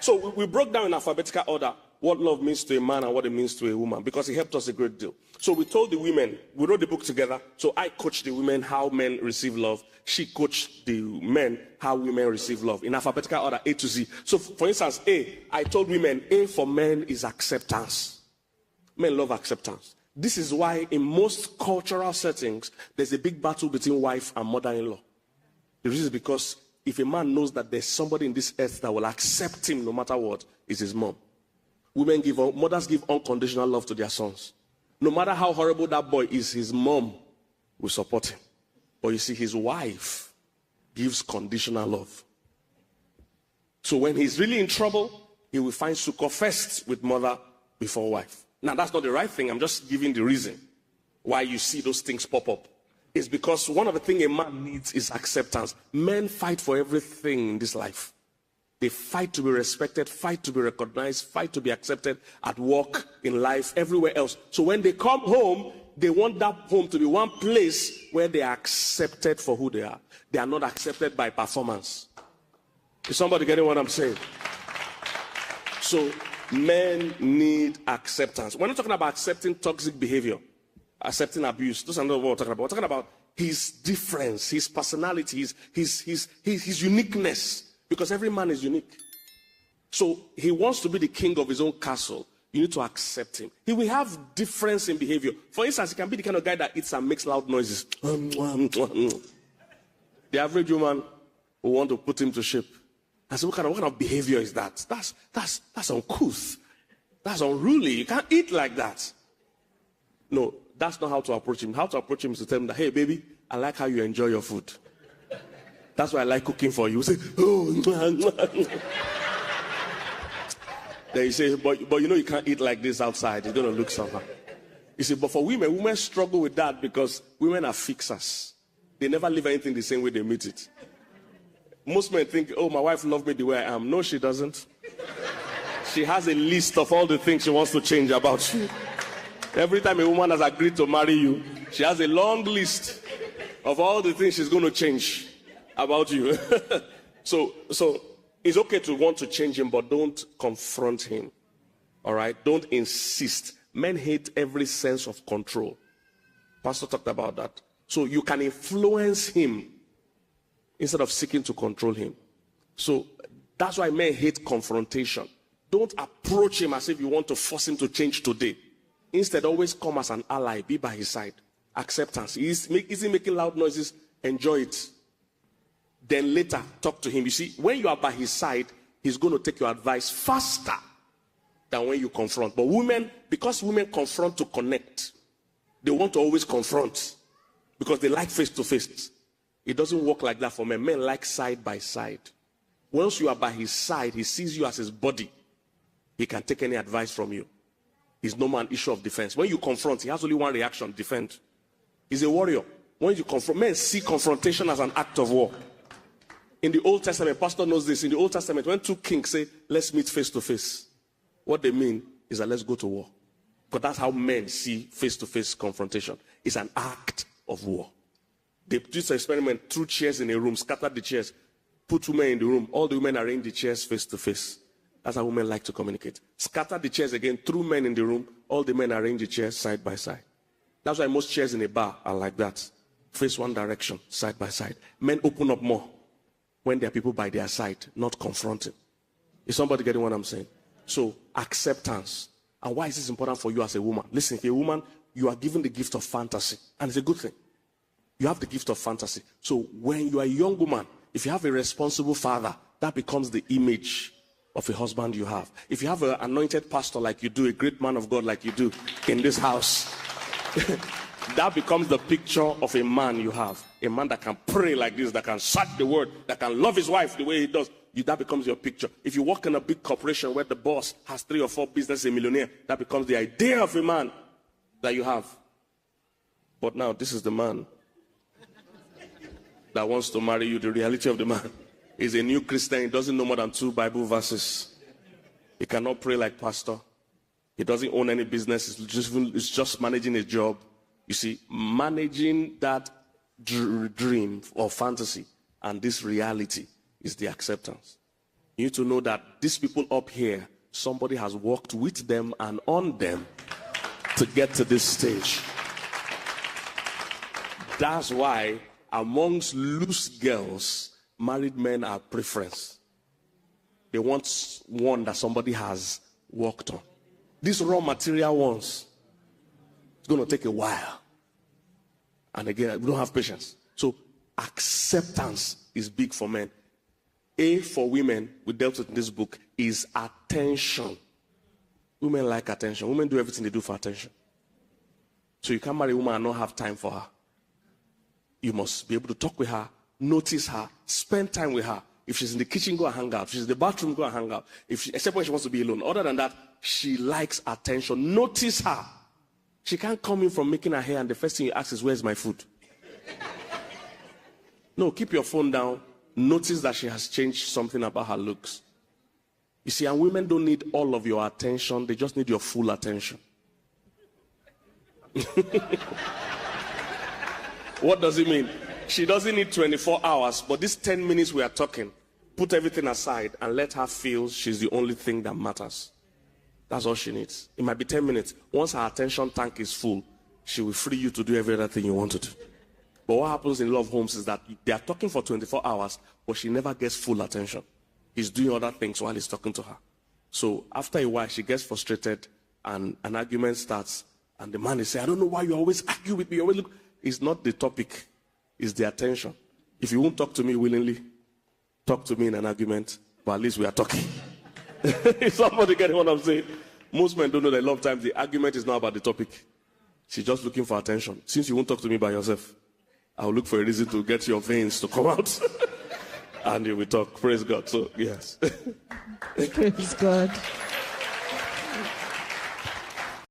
So we broke down in alphabetical order what love means to a man and what it means to a woman, because it helped us a great deal. So we told the women, we wrote the book together. So I coached the women how men receive love. She coached the men how women receive love in alphabetical order, A to Z. So for instance, A, I told women, A for men is acceptance. Men love acceptance. This is why in most cultural settings, there's a big battle between wife and mother-in-law. The reason is because if a man knows that there's somebody in this earth that will accept him no matter what, it's his mom. Mothers give unconditional love to their sons. No matter how horrible that boy is, his mom will support him. But you see, his wife gives conditional love. So when he's really in trouble, he will find succor first with mother before wife. Now, that's not the right thing. I'm just giving the reason why you see those things pop up. It's because one of the things a man needs is acceptance. Men fight for everything in this life. They fight to be respected, fight to be recognized, fight to be accepted at work, in life, everywhere else. So when they come home, they want that home to be one place where they are accepted for who they are. They are not accepted by performance. Is somebody getting what I'm saying? So men need acceptance. We're not talking about accepting toxic behavior, accepting abuse. Those are not what we're talking about. We're talking about his difference, his personality, his uniqueness. Because every man is unique. So he wants to be the king of his own castle. You need to accept him. He will have difference in behavior. For instance, he can be the kind of guy that eats and makes loud noises. The average woman will want to put him to shame. I said, what kind of behavior is that? That's uncouth. That's unruly. You can't eat like that. No, that's not how to approach him. How to approach him is to tell him that, hey, baby, I like how you enjoy your food. That's why I like cooking for you. You say, oh, then you say, but you know you can't eat like this outside. It's going to look somehow. You see, but for women struggle with that because women are fixers. They never leave anything the same way they meet it. Most men think, oh, my wife loves me the way I am. No, she doesn't. She has a list of all the things she wants to change about you. Every time a woman has agreed to marry you, she has a long list of all the things she's going to change about you. So it's okay to want to change him, but don't confront him. All right? Don't insist. Men hate every sense of control. Pastor talked about that. So you can influence him instead of seeking to control him. So that's why men hate confrontation. Don't approach him as if you want to force him to change today. Instead, always come as an ally. Be by his side. Acceptance. Is he making loud noises? Enjoy it. Then later, talk to him. You see, when you are by his side, he's going to take your advice faster than when you confront. But women, because women confront to connect, they want to always confront because they like face to face. It doesn't work like that for men. Men like side by side. Once you are by his side, he sees you as his body. He can take any advice from you. He's no more an issue of defense. When you confront, he has only one reaction, defend. He's a warrior. When you confront, men see confrontation as an act of war. In the Old Testament, Pastor knows this. In the Old Testament, when two kings say, let's meet face to face, what they mean is that let's go to war. Because that's how men see face-to-face confrontation. It's an act of war. They did this experiment, threw chairs in a room, scattered the chairs, put women in the room. All the women arranged the chairs face-to-face. That's how women like to communicate. Scattered the chairs again, threw men in the room. All the men arranged the chairs side by side. That's why most chairs in a bar are like that. Face one direction, side by side. Men open up more when there are people by their side, not confronting. Is somebody getting what I'm saying? So, acceptance. And why is this important for you as a woman? Listen, if you're a woman, you are given the gift of fantasy. And it's a good thing. You have the gift of fantasy. So, when you are a young woman, if you have a responsible father, that becomes the image of a husband you have. If you have an anointed pastor like you do, a great man of God like you do in this house, that becomes the picture of a man you have. A man that can pray like this, that can search the word, that can love his wife the way he does. That becomes your picture. If you work in a big corporation where the boss has 3 or 4 businesses, a millionaire, that becomes the idea of a man that you have. But now, this is the man that wants to marry you. The reality of the man is a new Christian. He doesn't know more than 2 Bible verses. He cannot pray like pastor. He doesn't own any business. It's just managing a job. You see, managing that dream or fantasy and this reality is the acceptance. You need to know that these people up here, somebody has worked with them and on them to get to this stage. That's why amongst loose girls, married men are preference. They want one that somebody has worked on. These raw material ones, it's going to take a while. And again, we don't have patience. So acceptance is big for men. A for women, we dealt with in this book, is attention. Women like attention. Women do everything they do for attention. So you can't marry a woman and not have time for her. You must be able to talk with her, notice her, spend time with her. If she's in the kitchen, go and hang out. If she's in the bathroom, go and hang out. Except when she wants to be alone. Other than that, she likes attention. Notice her. She can't come in from making her hair and the first thing you ask is, where's my food? No, keep your phone down. Notice that she has changed something about her looks. You see, and women don't need all of your attention. They just need your full attention. What does it mean? She doesn't need 24 hours, but these 10 minutes we are talking, put everything aside and let her feel she's the only thing that matters. That's all she needs. It might be 10 minutes. Once her attention tank is full, she will free you to do every other thing you want to do. But what happens in love homes is that they are talking for 24 hours, but she never gets full attention. He's doing other things while he's talking to her. So after a while, she gets frustrated and an argument starts. And the man is saying, I don't know why you always argue with me. You always look. It's not the topic. It's the attention. If you won't talk to me willingly, talk to me in an argument, but at least we are talking. If somebody get what I'm saying? Most men don't know that a lot of times the argument is not about the topic. She's just looking for attention. Since you won't talk to me by yourself, I'll look for a reason to get your veins to come out. And you will talk. Praise God. So, yes. Praise God.